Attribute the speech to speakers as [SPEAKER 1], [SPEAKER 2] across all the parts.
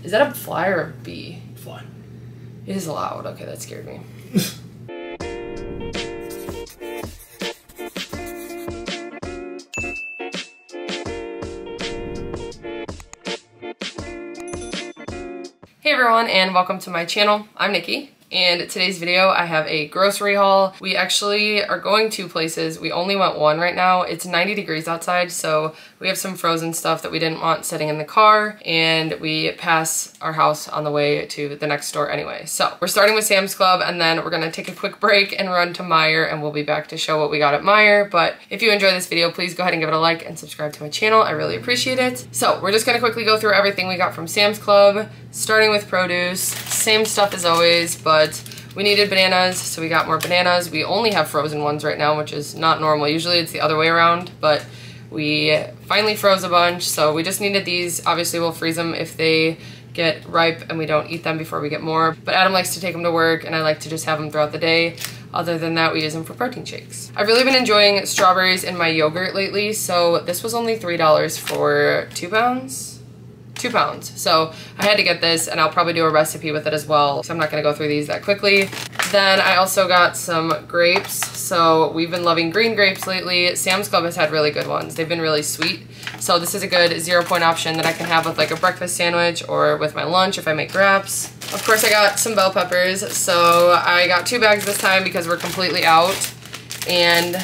[SPEAKER 1] Is that a fly or a bee?
[SPEAKER 2] Fly.
[SPEAKER 1] It is loud. Okay, that scared me. Hey everyone, and welcome to my channel. I'm Nikki. And today's video, I have a grocery haul. We actually are going 2 places. We only went one right now. It's 90 degrees outside, so we have some frozen stuff that we didn't want sitting in the car, and we pass our house on the way to the next store anyway. So we're starting with Sam's Club, and then we're gonna take a quick break and run to Meijer, and we'll be back to show what we got at Meijer. But if you enjoy this video, please go ahead and give it a like and subscribe to my channel. I really appreciate it. So we're just gonna quickly go through everything we got from Sam's Club, starting with produce. Same stuff as always, but we needed bananas, so we got more bananas. We only have frozen ones right now, which is not normal. Usually it's the other way around, but we finally froze a bunch, so we just needed these. Obviously we'll freeze them if they get ripe and we don't eat them before we get more. But Adam likes to take them to work, and I like to just have them throughout the day. Other than that, we use them for protein shakes. I've really been enjoying strawberries in my yogurt lately, so this was only $3 for 2 pounds. 2 pounds. So I had to get this, and I'll probably do a recipe with it as well, so I'm not gonna go through these that quickly. Then I also got some grapes. So we've been loving green grapes lately. Sam's Club has had really good ones. They've been really sweet. So this is a good 0-point option that I can have with like a breakfast sandwich or with my lunch if I make wraps. Of course I got some bell peppers. So I got 2 bags this time because we're completely out. And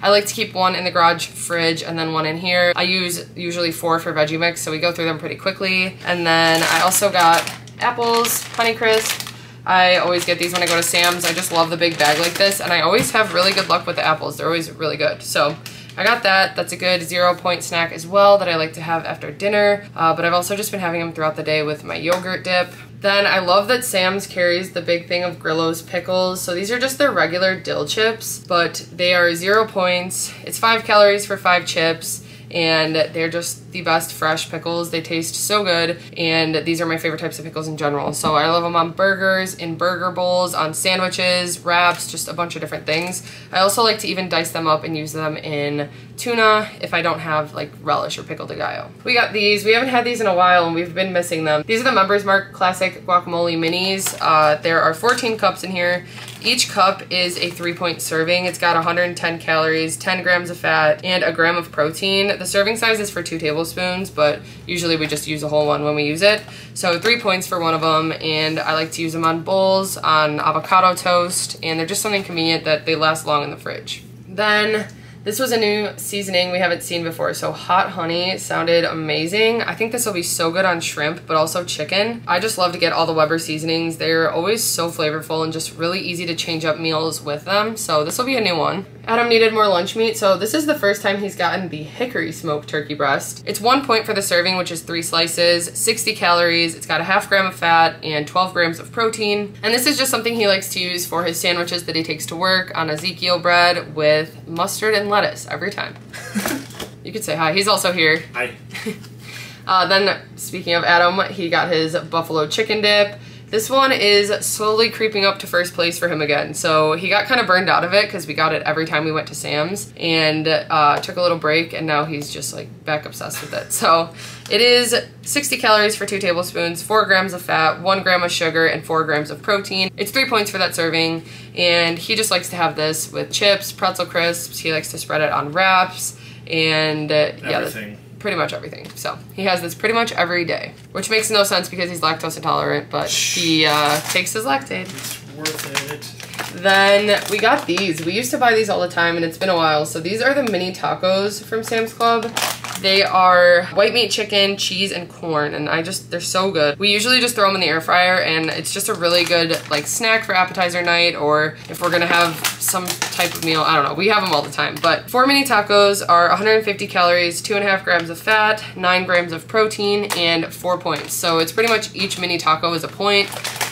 [SPEAKER 1] I like to keep one in the garage fridge and then one in here. I use usually 4 for veggie mix, so we go through them pretty quickly. And then I also got apples, Honeycrisp. I always get these when I go to Sam's. I just love the big bag like this, and I always have really good luck with the apples. They're always really good. So I got that. That's a good 0-point snack as well that I like to have after dinner. But I've also just been having them throughout the day with my yogurt dip. Then I love that Sam's carries the big thing of Grillo's pickles. So these are just their regular dill chips, but they are 0 points. It's 5 calories for 5 chips, and they're just the best fresh pickles. They taste so good, and these are my favorite types of pickles in general. So I love them on burgers, in burger bowls, on sandwiches, wraps, just a bunch of different things. I also like to even dice them up and use them in tuna if I don't have like relish or pickle de gallo. We got these. We haven't had these in a while, and we've been missing them. These are the Members Mark Classic Guacamole Minis. There are 14 cups in here. Each cup is a 3-point serving. It's got 110 calories, 10 grams of fat, and a gram of protein. The serving size is for 2 tablespoons, but usually we just use a whole one when we use it. So 3 points for one of them, and I like to use them on bowls, on avocado toast, and they're just something convenient that they last long in the fridge. Then this was a new seasoning we haven't seen before, so hot honey sounded amazing. I think this will be so good on shrimp, but also chicken. I just love to get all the Weber seasonings. They're always so flavorful and just really easy to change up meals with them, so this will be a new one. Adam needed more lunch meat, so this is the first time he's gotten the hickory smoked turkey breast. It's 1 point for the serving, which is 3 slices, 60 calories, it's got a ½ gram of fat and 12 grams of protein. And this is just something he likes to use for his sandwiches that he takes to work on Ezekiel bread with mustard and lettuce every time. You could say hi. He's also here.
[SPEAKER 2] Hi.
[SPEAKER 1] Then, speaking of Adam, he got his buffalo chicken dip. This one is slowly creeping up to first place for him again. So he got kind of burned out of it because we got it every time we went to Sam's, and took a little break, and now he's just like back obsessed with it. So it is 60 calories for 2 tablespoons, 4 grams of fat, 1 gram of sugar, and 4 grams of protein. It's 3 points for that serving, and he just likes to have this with chips, pretzel crisps. He likes to spread it on wraps, and yeah, pretty much everything. So he has this pretty much every day, which makes no sense because he's lactose intolerant, but he takes his Lactaid.
[SPEAKER 2] It's worth it.
[SPEAKER 1] Then we got these. We used to buy these all the time, and it's been a while. So these are the mini tacos from Sam's Club. They are white meat, chicken, cheese, and corn, and they're so good. We usually just throw them in the air fryer, and it's just a really good like snack for appetizer night, or if we're gonna have some type of meal, I don't know. We have them all the time. But 4 mini tacos are 150 calories, 2.5 grams of fat, 9 grams of protein, and 4 points. So it's pretty much each mini taco is a point.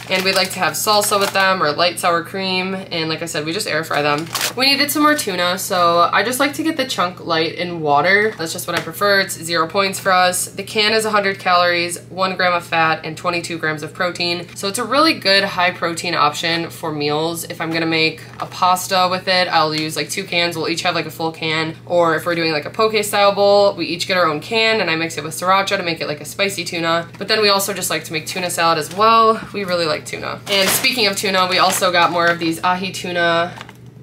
[SPEAKER 1] and we like to have salsa with them or light sour cream, and like I said, we just air fry them. We needed some more tuna, so I just like to get the chunk light in water. That's just what I prefer. It's 0 points for us. The can is 100 calories, 1 gram of fat, and 22 grams of protein. So it's a really good high protein option for meals. If I'm gonna make a pasta with it, I'll use like 2 cans. We'll each have like a full can. Or if we're doing like a poke style bowl, we each get our own can and I mix it with sriracha to make it like a spicy tuna. But then we also just like to make tuna salad as well. We really like tuna. And speaking of tuna, we also got more of these ahi tuna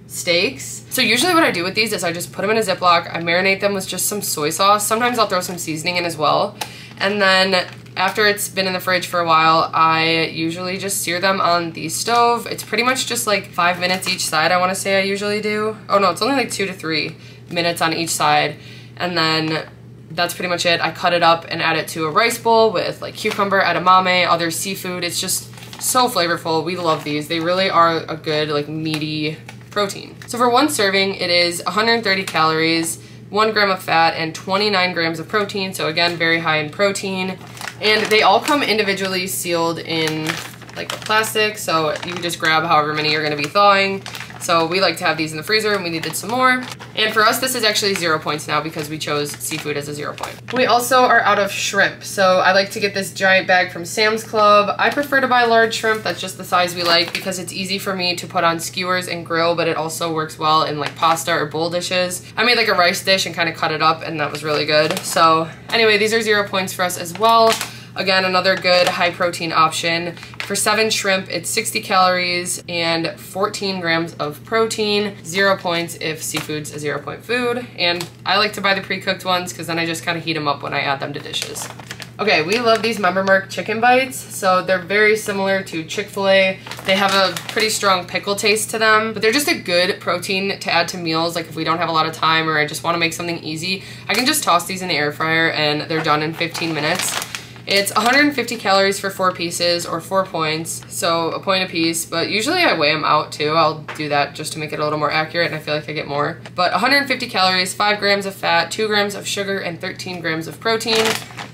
[SPEAKER 1] steaks. So usually what I do with these is I just put them in a Ziploc, I marinate them with just some soy sauce. Sometimes I'll throw some seasoning in as well. And then after it's been in the fridge for a while, I usually just sear them on the stove. It's pretty much just like 5 minutes each side, I wanna say I usually do. Oh no, it's only like 2 to 3 minutes on each side. And then that's pretty much it. I cut it up and add it to a rice bowl with like cucumber, edamame, other seafood. It's just so flavorful. We love these. They really are a good like meaty protein. So for one serving, it is 130 calories, 1 gram of fat, and 29 grams of protein. So again, very high in protein. And they all come individually sealed in like a plastic, so you can just grab however many you're gonna be thawing. So we like to have these in the freezer, and we needed some more. And for us, this is actually 0 points now because we chose seafood as a 0 point. We also are out of shrimp, so I like to get this giant bag from Sam's Club. I prefer to buy large shrimp, that's just the size we like because it's easy for me to put on skewers and grill, but it also works well in like pasta or bowl dishes. I made like a rice dish and kind of cut it up, and that was really good. So anyway, these are 0 points for us as well. Again, another good high protein option. For 7 shrimp, it's 60 calories and 14 grams of protein. 0 points if seafood's a 0 point food. And I like to buy the pre-cooked ones because then I just kind of heat them up when I add them to dishes. Okay, we love these Member Mark chicken bites. So they're very similar to Chick-fil-A. They have a pretty strong pickle taste to them, but they're just a good protein to add to meals. Like if we don't have a lot of time or I just want to make something easy, I can just toss these in the air fryer and they're done in 15 minutes. It's 150 calories for 4 pieces or 4 points, so a point a piece, but usually I weigh them out too. I'll do that just to make it a little more accurate and I feel like I get more. But 150 calories, 5 grams of fat, 2 grams of sugar, and 13 grams of protein.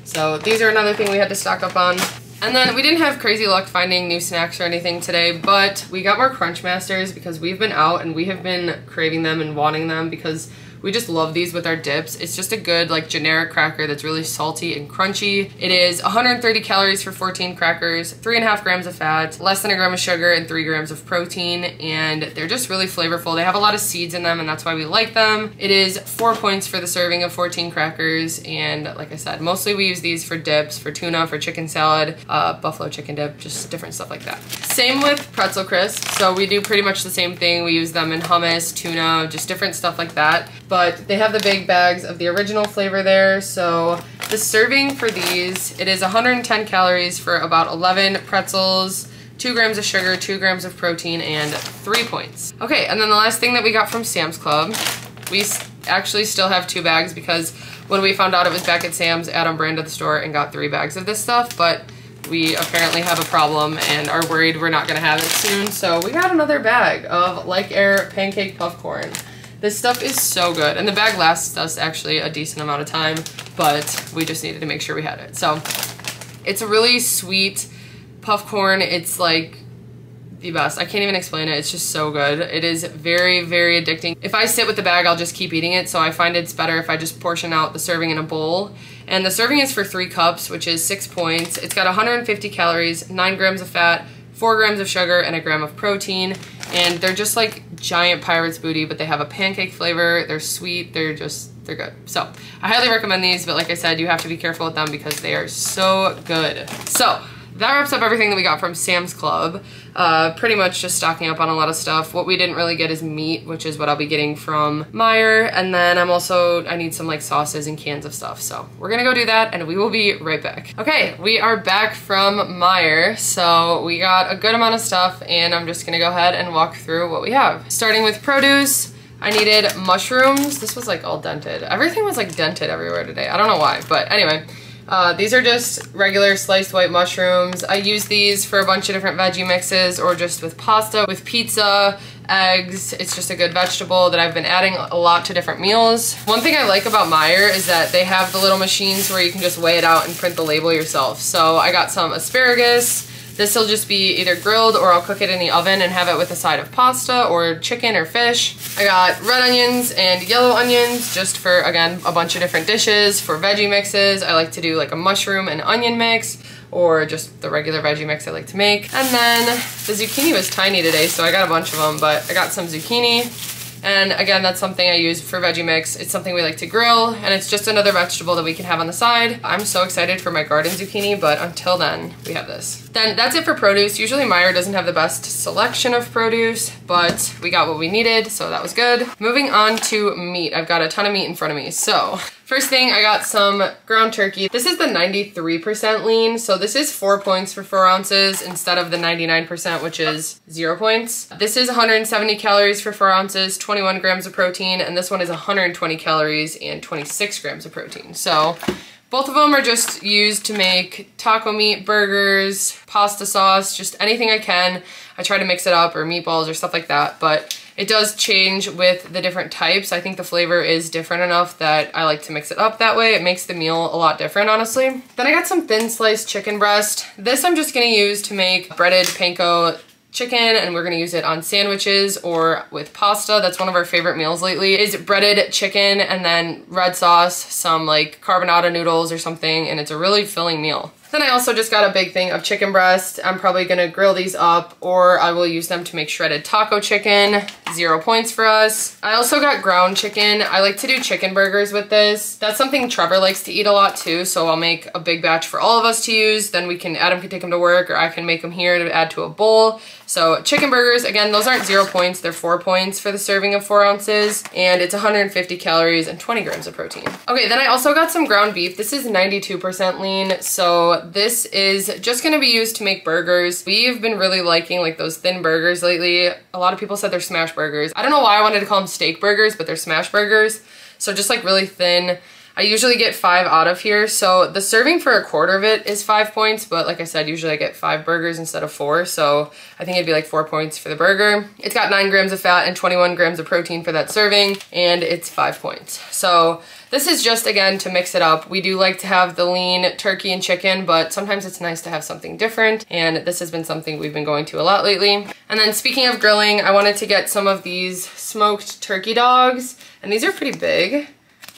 [SPEAKER 1] So these are another thing we had to stock up on. And then we didn't have crazy luck finding new snacks or anything today, but we got more Crunch Masters because we've been out and we have been craving them and wanting them because we just love these with our dips. It's just a good like generic cracker that's really salty and crunchy. It is 130 calories for 14 crackers, 3.5 grams of fat, less than a gram of sugar, and 3 grams of protein. And they're just really flavorful. They have a lot of seeds in them and that's why we like them. It is 4 points for the serving of 14 crackers. And like I said, mostly we use these for dips, for tuna, for chicken salad, buffalo chicken dip, just different stuff like that. Same with pretzel crisps. So we do pretty much the same thing. We use them in hummus, tuna, just different stuff like that. But they have the big bags of the original flavor there. So the serving for these, it is 110 calories for about 11 pretzels, 2 grams of sugar, 2 grams of protein, and 3 points. Okay, and then the last thing that we got from Sam's Club, we actually still have 2 bags because when we found out it was back at Sam's, Adam ran to the store and got 3 bags of this stuff, but we apparently have a problem and are worried we're not gonna have it soon. So we got another bag of Like Air pancake puff corn. This stuff is so good, and the bag lasts us actually a decent amount of time, but we just needed to make sure we had it. So it's a really sweet puff corn. It's like the best. I can't even explain it. It's just so good. It is very, very addicting. If I sit with the bag, I'll just keep eating it, so I find it's better if I just portion out the serving in a bowl. And the serving is for 3 cups, which is 6 points. It's got 150 calories, 9 grams of fat, 4 grams of sugar, and a gram of protein. And they're just like giant pirate's booty, but they have a pancake flavor. They're sweet. They're good. So I highly recommend these, but like I said, you have to be careful with them because they are so good. So that wraps up everything that we got from Sam's Club. Pretty much just stocking up on a lot of stuff. What we didn't really get is meat, which is what I'll be getting from Meijer. And then I need some like sauces and cans of stuff. So we're gonna go do that and we will be right back. Okay, we are back from Meijer. So we got a good amount of stuff and I'm just gonna go ahead and walk through what we have. Starting with produce, I needed mushrooms. This was like all dented. Everything was like dented everywhere today. I don't know why, but anyway. These are just regular sliced white mushrooms. I use these for a bunch of different veggie mixes or just with pasta, with pizza, eggs. It's just a good vegetable that I've been adding a lot to different meals. One thing I like about Meijer is that they have the little machines where you can just weigh it out and print the label yourself. So I got some asparagus, This will just be either grilled or I'll cook it in the oven and have it with a side of pasta or chicken or fish. I got red onions and yellow onions just for, again, a bunch of different dishes. For veggie mixes, I like to do like a mushroom and onion mix, or just the regular veggie mix I like to make. And then the zucchini was tiny today, so I got a bunch of them, but I got some zucchini. And again, that's something I use for veggie mix. It's something we like to grill, and it's just another vegetable that we can have on the side. I'm so excited for my garden zucchini, but until then, we have this. Then that's it for produce. Usually Meijer doesn't have the best selection of produce, but we got what we needed, so that was good. Moving on to meat. I've got a ton of meat in front of me. So first thing, I got some ground turkey. This is the 93% lean, so this is 4 points for 4 ounces instead of the 99%, which is 0 points. This is 170 calories for 4 ounces, 21 grams of protein, and this one is 120 calories and 26 grams of protein. So both of them are just used to make taco meat, burgers, pasta sauce, just anything I can. I try to mix it up, or meatballs or stuff like that, but it does change with the different types. I think the flavor is different enough that I like to mix it up that way. It makes the meal a lot different, honestly. Then I got some thin sliced chicken breast. This I'm just gonna use to make breaded panko chicken, and we're gonna use it on sandwiches or with pasta. That's one of our favorite meals lately, is breaded chicken and then red sauce, some like carbonara noodles or something, and it's a really filling meal. Then I also just got a big thing of chicken breast. I'm probably gonna grill these up, or I will use them to make shredded taco chicken. 0 points for us. I also got ground chicken. I like to do chicken burgers with this. That's something Trevor likes to eat a lot too, so I'll make a big batch for all of us to use. Then Adam can take them to work, or I can make them here to add to a bowl. So chicken burgers, again, those aren't 0 points, they're 4 points for the serving of 4 ounces, and it's 150 calories and 20 grams of protein. Okay, then I also got some ground beef. This is 92% lean, so this is just gonna be used to make burgers. We've been really liking like those thin burgers lately. A lot of people said they're smash burgers. I don't know why I wanted to call them steak burgers, but they're smash burgers. So just like really thin. I usually get 5 out of here, so the serving for a quarter of it is 5 points, but like I said, usually I get 5 burgers instead of 4, so I think it'd be like 4 points for the burger. It's got 9 grams of fat and 21 grams of protein for that serving, and it's 5 points. So this is just, again, to mix it up. We do like to have the lean turkey and chicken, but sometimes it's nice to have something different, and this has been something we've been going to a lot lately. And then speaking of grilling, I wanted to get some of these smoked turkey dogs, and these are pretty big.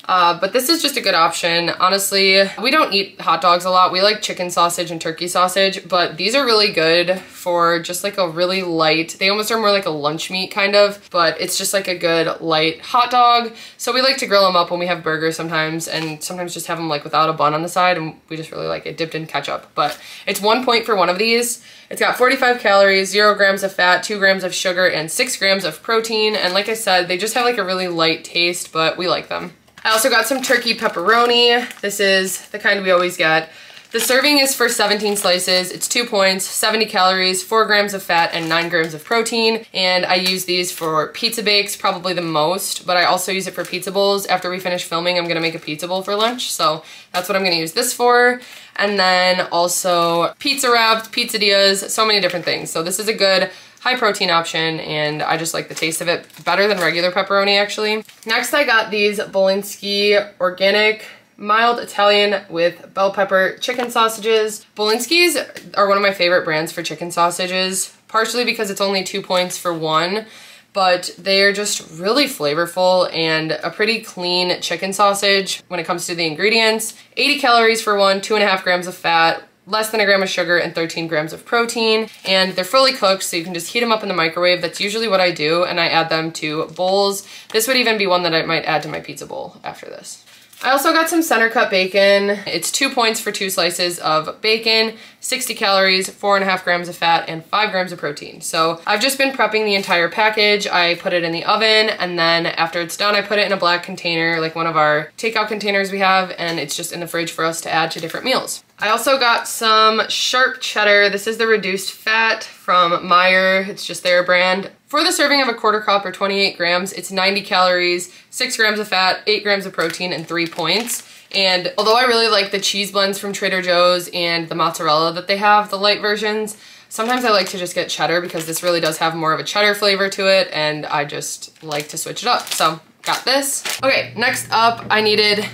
[SPEAKER 1] But this is just a good option. Honestly, we don't eat hot dogs a lot. We like chicken sausage and turkey sausage, but these are really good for just like a really light, they almost are more like a lunch meat kind of, but it's just like a good light hot dog. So we like to grill them up when we have burgers sometimes, and sometimes just have them like without a bun on the side, and we just really like it dipped in ketchup. But it's 1 point for one of these. It's got 45 calories, 0 grams of fat, 2 grams of sugar, and 6 grams of protein. And like I said, they just have like a really light taste, but we like them. I also got some turkey pepperoni. This is the kind we always get. The serving is for 17 slices. It's 2 points, 70 calories, 4 grams of fat, and 9 grams of protein. And I use these for pizza bakes, probably the most, but I also use it for pizza bowls. After we finish filming, I'm gonna make a pizza bowl for lunch, so that's what I'm gonna use this for. And then also pizza wraps, pizzadillas, so many different things. So this is a good high protein option, and I just like the taste of it better than regular pepperoni, actually. Next, I got these Bolinski organic mild Italian with bell pepper chicken sausages. Bolinski's are one of my favorite brands for chicken sausages, partially because it's only 2 points for one, but they're just really flavorful and a pretty clean chicken sausage when it comes to the ingredients. 80 calories for one, 2.5 grams of fat, less than a gram of sugar, and 13 grams of protein. And they're fully cooked, so you can just heat them up in the microwave. That's usually what I do, and I add them to bowls. This would even be one that I might add to my pizza bowl after this. I also got some center cut bacon. It's 2 points for 2 slices of bacon, 60 calories, 4.5 grams of fat, and 5 grams of protein. So I've just been prepping the entire package. I put it in the oven, and then after it's done, I put it in a black container, like one of our takeout containers we have, and it's just in the fridge for us to add to different meals. I also got some sharp cheddar. This is the reduced fat from Meijer. It's just their brand. For the serving of a quarter cup or 28 grams, it's 90 calories, 6 grams of fat, 8 grams of protein, and 3 points. And although I really like the cheese blends from Trader Joe's and the mozzarella that they have, the light versions, sometimes I like to just get cheddar because this really does have more of a cheddar flavor to it, and I just like to switch it up. So got this. Okay, next up I needed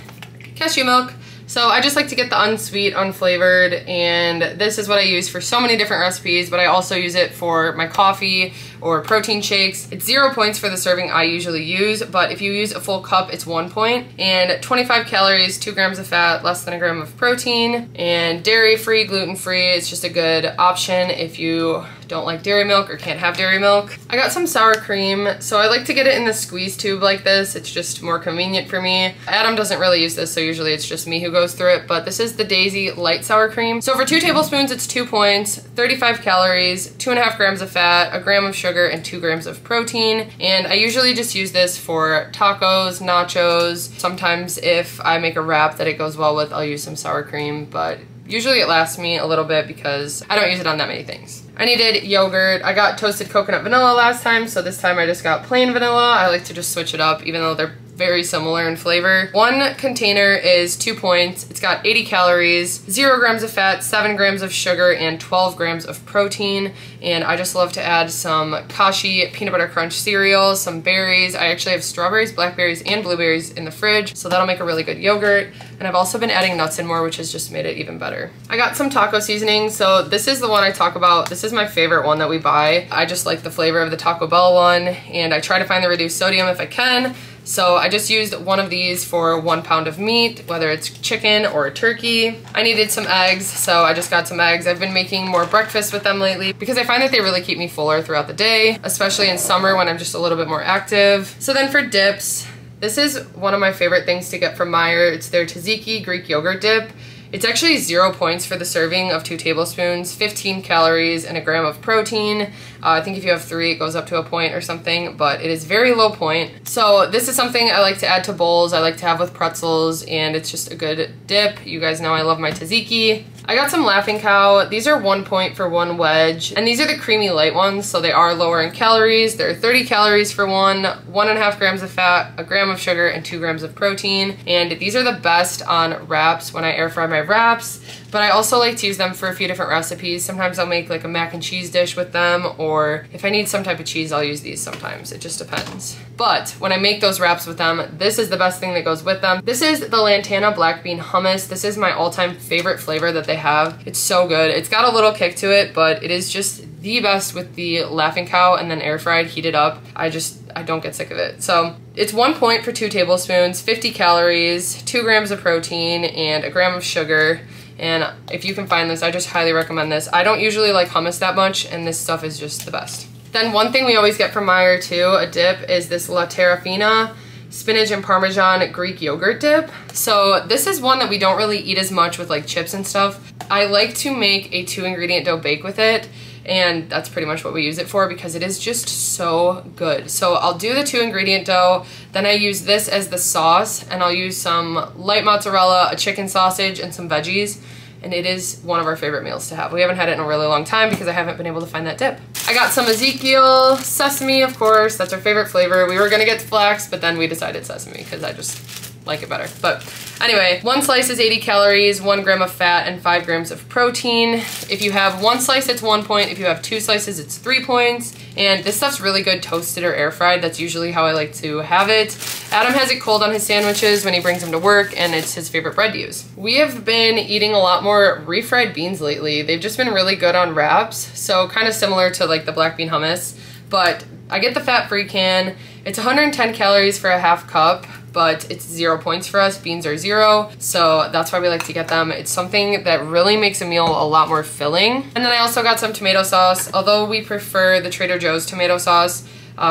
[SPEAKER 1] cashew milk. So I just like to get the unsweet, unflavored, and this is what I use for so many different recipes, but I also use it for my coffee or protein shakes. It's 0 points for the serving I usually use, but if you use a full cup, it's 1 point. And 25 calories, 2 grams of fat, less than a gram of protein, and dairy-free, gluten-free. It's just a good option if you don't like dairy milk or can't have dairy milk. I got some sour cream, so I like to get it in the squeeze tube like this. It's just more convenient for me. Adam doesn't really use this, so usually it's just me who goes through it, but this is the Daisy light sour cream. So for 2 tablespoons, it's 2 points, 35 calories, 2.5 grams of fat, a gram of sugar, and 2 grams of protein. And I usually just use this for tacos, nachos. Sometimes if I make a wrap that it goes well with, I'll use some sour cream, but usually it lasts me a little bit because I don't use it on that many things. I needed yogurt. I got toasted coconut vanilla last time, so this time I just got plain vanilla. I like to just switch it up even though they're very similar in flavor. 1 container is 2 points. It's got 80 calories, 0 grams of fat, 7 grams of sugar, and 12 grams of protein. And I just love to add some Kashi peanut butter crunch cereal, some berries. I actually have strawberries, blackberries, and blueberries in the fridge, so that'll make a really good yogurt. And I've also been adding nuts in more, which has just made it even better. I got some taco seasoning. So this is the one I talk about. This is my favorite one that we buy. I just like the flavor of the Taco Bell one, and I try to find the reduced sodium if I can. So I just used one of these for 1 pound of meat, whether it's chicken or a turkey. I needed some eggs, so I just got some eggs. I've been making more breakfast with them lately because I find that they really keep me fuller throughout the day, especially in summer when I'm just a little bit more active. So then for dips, this is one of my favorite things to get from Meijer. It's their tzatziki Greek yogurt dip. It's actually 0 points for the serving of 2 tablespoons, 15 calories, and a gram of protein. I think if you have 3, it goes up to a point or something, but it is very low point. So this is something I like to add to bowls. I like to have with pretzels, and it's just a good dip. You guys know I love my tzatziki. I got some Laughing Cow. These are 1 point for 1 wedge, and these are the creamy light ones, so they are lower in calories. They're 30 calories for one, 1.5 grams of fat, a gram of sugar, and 2 grams of protein. And these are the best on wraps when I air fry my wraps, but I also like to use them for a few different recipes. Sometimes I'll make like a mac and cheese dish with them, or if I need some type of cheese, I'll use these sometimes. It just depends. But when I make those wraps with them, this is the best thing that goes with them. This is the Lantana black bean hummus. This is my all-time favorite flavor that they have. It's so good. It's got a little kick to it, but it is just the best with the Laughing Cow and then air fried, heated up. I don't get sick of it. So it's 1 point for 2 tablespoons, 50 calories, 2 grams of protein, and a gram of sugar. And if you can find this, I just highly recommend this. I don't usually like hummus that much, and this stuff is just the best. Then one thing we always get from Meijer too, a dip, is this La Terrafina spinach and Parmesan Greek yogurt dip. So this is one that we don't really eat as much with like chips and stuff. I like to make a 2-ingredient dough bake with it, and that's pretty much what we use it for because it is just so good. So I'll do the 2-ingredient dough, then I use this as the sauce, and I'll use some light mozzarella, a chicken sausage, and some veggies. And it is one of our favorite meals to have. We haven't had it in a really long time because I haven't been able to find that dip. I got some Ezekiel sesame, of course. That's our favorite flavor. We were gonna get flax, but then we decided sesame because I just like it better. But anyway, 1 slice is 80 calories, 1 gram of fat, and 5 grams of protein. If you have 1 slice, it's 1 point. If you have 2 slices, it's 3 points. And this stuff's really good toasted or air fried. That's usually how I like to have it. Adam has it cold on his sandwiches when he brings them to work, and it's his favorite bread to use. We have been eating a lot more refried beans lately. They've just been really good on wraps, so kind of similar to like the black bean hummus, but I get the fat-free can. It's 110 calories for a half cup, but it's 0 points for us. Beans are 0, so that's why we like to get them. It's something that really makes a meal a lot more filling. And then I also got some tomato sauce. Although we prefer the Trader Joe's tomato sauce,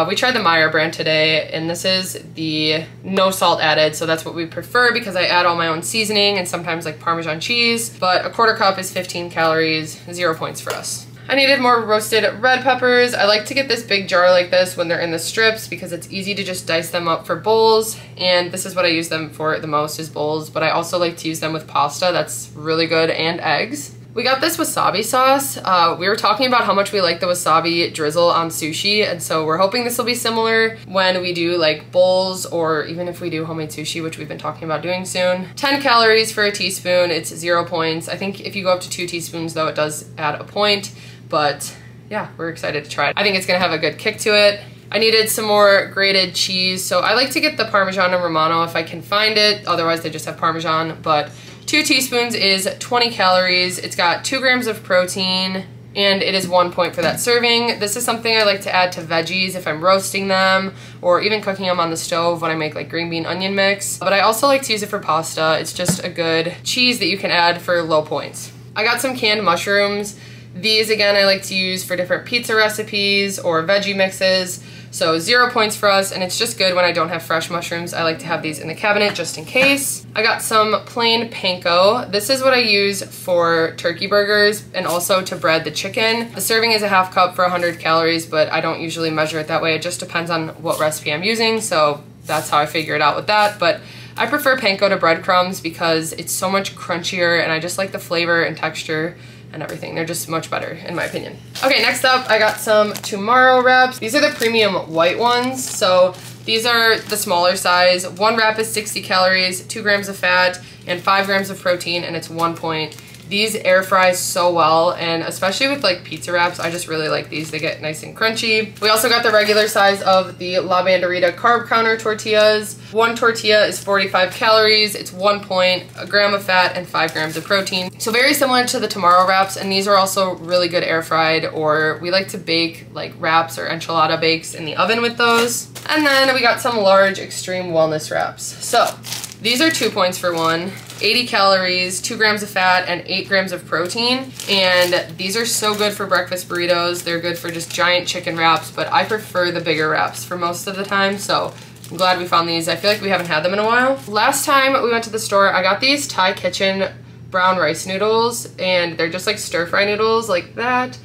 [SPEAKER 1] we tried the Meijer brand today, and this is the no salt added, so that's what we prefer because I add all my own seasoning and sometimes like Parmesan cheese, but a 1/4 cup is 15 calories, 0 points for us. I needed more roasted red peppers. I like to get this big jar like this when they're in the strips because it's easy to just dice them up for bowls, and this is what I use them for the most is bowls, but I also like to use them with pasta. That's really good, and eggs. We got this wasabi sauce. We were talking about how much we like the wasabi drizzle on sushi, and so we're hoping this will be similar when we do like bowls or even if we do homemade sushi, which we've been talking about doing soon. 10 calories for a teaspoon, it's 0 points. I think if you go up to 2 teaspoons though, it does add a point, but yeah, we're excited to try it. I think it's gonna have a good kick to it. I needed some more grated cheese, so I like to get the Parmesan and Romano if I can find it, otherwise they just have Parmesan, but 2 teaspoons is 20 calories. It's got 2 grams of protein, and it is 1 point for that serving. This is something I like to add to veggies if I'm roasting them or even cooking them on the stove when I make like green bean onion mix. But I also like to use it for pasta. It's just a good cheese that you can add for low points. I got some canned mushrooms. These again I like to use for different pizza recipes or veggie mixes. So 0 points for us, and it's just good when I don't have fresh mushrooms. I like to have these in the cabinet just in case. I got some plain panko. This is what I use for turkey burgers and also to bread the chicken. The serving is a half cup for 100 calories, but I don't usually measure it that way. It just depends on what recipe I'm using, so that's how I figure it out with that. But I prefer panko to breadcrumbs because it's so much crunchier, and I just like the flavor and texture and everything. They're just much better in my opinion. Okay, next up I got some tomorrow wraps. These are the premium white ones. So these are the smaller size. 1 wrap is 60 calories, 2 grams of fat, and 5 grams of protein, and it's 1 point. These air fry so well, and especially with like pizza wraps, I just really like these. They get nice and crunchy. We also got the regular size of the La Banderita carb counter tortillas. 1 tortilla is 45 calories, it's 1 point, 1 gram of fat, and 5 grams of protein. So very similar to the tomorrow wraps, and these are also really good air fried, or we like to bake like wraps or enchilada bakes in the oven with those. And then we got some large extreme wellness wraps. So these are 2 points for one. 80 calories, 2 grams of fat, and 8 grams of protein. And these are so good for breakfast burritos. They're good for just giant chicken wraps, but I prefer the bigger wraps for most of the time, so I'm glad we found these. I feel like we haven't had them in a while. Last time we went to the store, I got these Thai Kitchen brown rice noodles, and they're just like stir-fry noodles like that.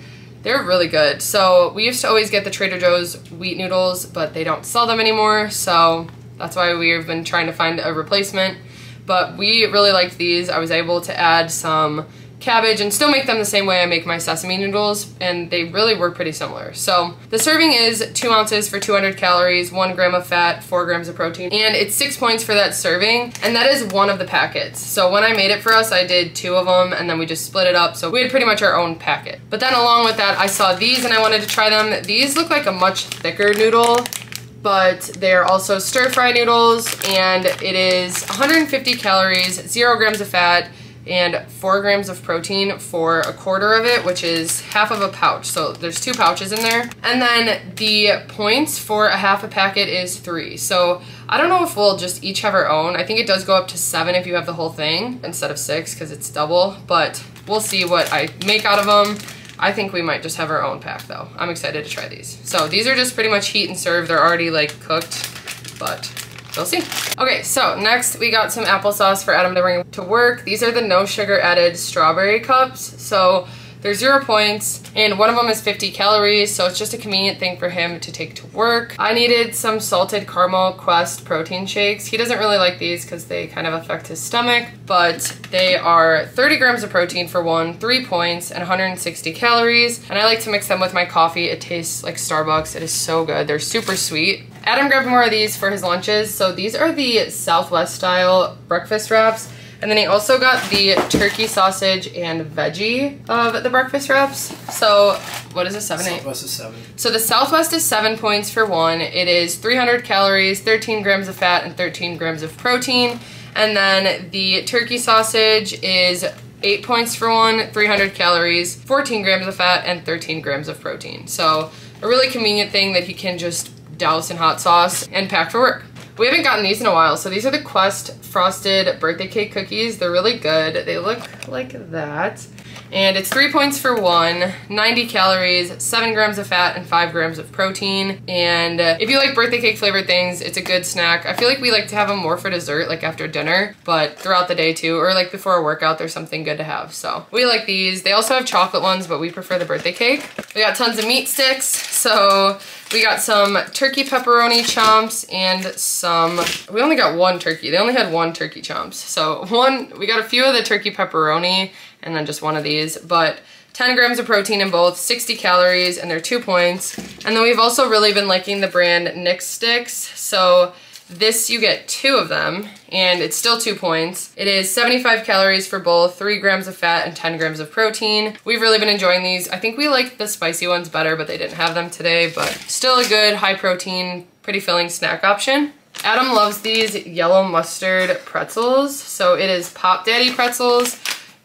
[SPEAKER 1] They're really good. So we used to always get the Trader Joe's wheat noodles, but they don't sell them anymore, so that's why we've been trying to find a replacement. But we really liked these. I was able to add some cabbage and still make them the same way I make my sesame noodles, and they really were pretty similar. So the serving is 2 ounces for 200 calories, 1 gram of fat, 4 grams of protein, and it's 6 points for that serving, and that is one of the packets. So when I made it for us, I did 2 of them, and then we just split it up, so we had pretty much our own packet. But then along with that, I saw these and I wanted to try them. These look like a much thicker noodle, but they're also stir-fry noodles, and it is 150 calories, 0 grams of fat, and 4 grams of protein for 1/4 of it, which is half of a pouch. So there's 2 pouches in there. And then the points for a half a packet is 3. So I don't know if we'll just each have our own. I think it does go up to 7 if you have the whole thing instead of 6 because it's double, but we'll see what I make out of them. I think we might just have our own pack though. I'm excited to try these. So these are just pretty much heat and serve. They're already like cooked, but we'll see. Okay, so next we got some applesauce for Adam to bring to work. These are the no sugar added strawberry cups. So they're 0 points, and one of them is 50 calories, so it's just a convenient thing for him to take to work. I needed some salted caramel Quest protein shakes. He doesn't really like these because they kind of affect his stomach, but they are 30 grams of protein for one, 3 points, and 160 calories. And I like to mix them with my coffee. It tastes like Starbucks. It is so good. They're super sweet. Adam grabbed more of these for his lunches. So these are the Southwest style breakfast wraps. And then he also got the turkey sausage and veggie of the breakfast wraps. So what is it, 7, 8?
[SPEAKER 2] Southwest is 7.
[SPEAKER 1] So the Southwest is 7 points for one. It is 300 calories, 13 grams of fat, and 13 grams of protein. And then the turkey sausage is 8 points for one, 300 calories, 14 grams of fat, and 13 grams of protein. So a really convenient thing that he can just douse in hot sauce and pack for work. We haven't gotten these in a while, so these are the Quest frosted birthday cake cookies. They're really good. They look like that. And it's 3 points for one, 90 calories, 7 grams of fat, and 5 grams of protein. And if you like birthday cake flavored things, it's a good snack. I feel like we like to have them more for dessert, like after dinner, but throughout the day too, or like before a workout, there's something good to have. So we like these. They also have chocolate ones, but we prefer the birthday cake. We got tons of meat sticks. So we got some turkey pepperoni chomps and some, we only got one turkey. They only had one turkey chomps. So we got a few of the turkey pepperoni and then just one of these, but 10 grams of protein in both, 60 calories, and they're 2 points. And then we've also really been liking the brand NIK Sticks. So this, you get 2 of them, and it's still 2 points. It is 75 calories for both, 3 grams of fat, and 10 grams of protein. We've really been enjoying these. I think we like the spicy ones better, but they didn't have them today, but still a good high protein, pretty filling snack option. Adam loves these yellow mustard pretzels. So it is Pop Daddy pretzels.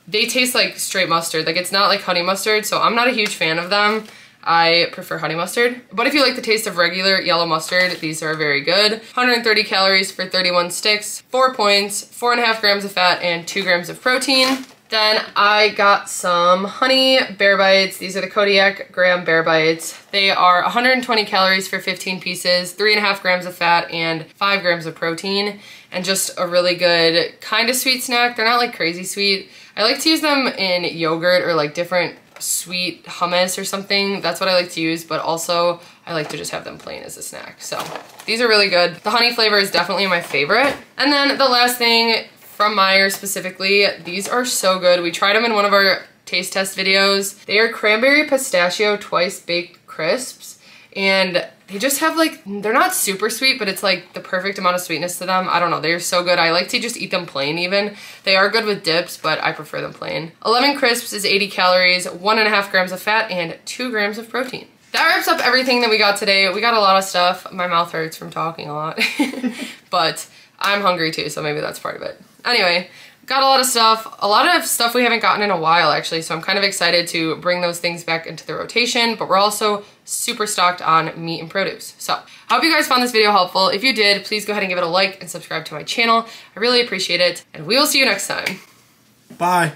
[SPEAKER 1] They taste like straight mustard. Like it's not like honey mustard, so I'm not a huge fan of them. I prefer honey mustard. But if you like the taste of regular yellow mustard, these are very good. 130 calories for 31 sticks, 4 points, 4.5 grams of fat, and 2 grams of protein. Then I got some honey bear bites. These are the Kodiak graham bear bites. They are 120 calories for 15 pieces, 3.5 grams of fat, and 5 grams of protein. And just a really good kind of sweet snack. They're not like crazy sweet. I like to use them in yogurt or like different sweet hummus or something. That's what I like to use, but also I like to just have them plain as a snack. So these are really good. The honey flavor is definitely my favorite. And then the last thing from Meijer specifically, these are so good. We tried them in one of our taste test videos. They are cranberry pistachio twice baked crisps, and they just have like, they're not super sweet, but it's like the perfect amount of sweetness to them. I don't know, they're so good. I like to just eat them plain even. They are good with dips, but I prefer them plain. 11 crisps is 80 calories, 1.5 grams of fat, and 2 grams of protein. That wraps up everything that we got today. We got a lot of stuff. My mouth hurts from talking a lot, but I'm hungry too, so maybe that's part of it. Anyway, got a lot of stuff we haven't gotten in a while actually, so I'm kind of excited to bring those things back into the rotation, but we're also super stocked on meat and produce. So I hope you guys found this video helpful. If you did, please go ahead and give it a like and subscribe to my channel. I really appreciate it, and we will see you next time.
[SPEAKER 2] Bye.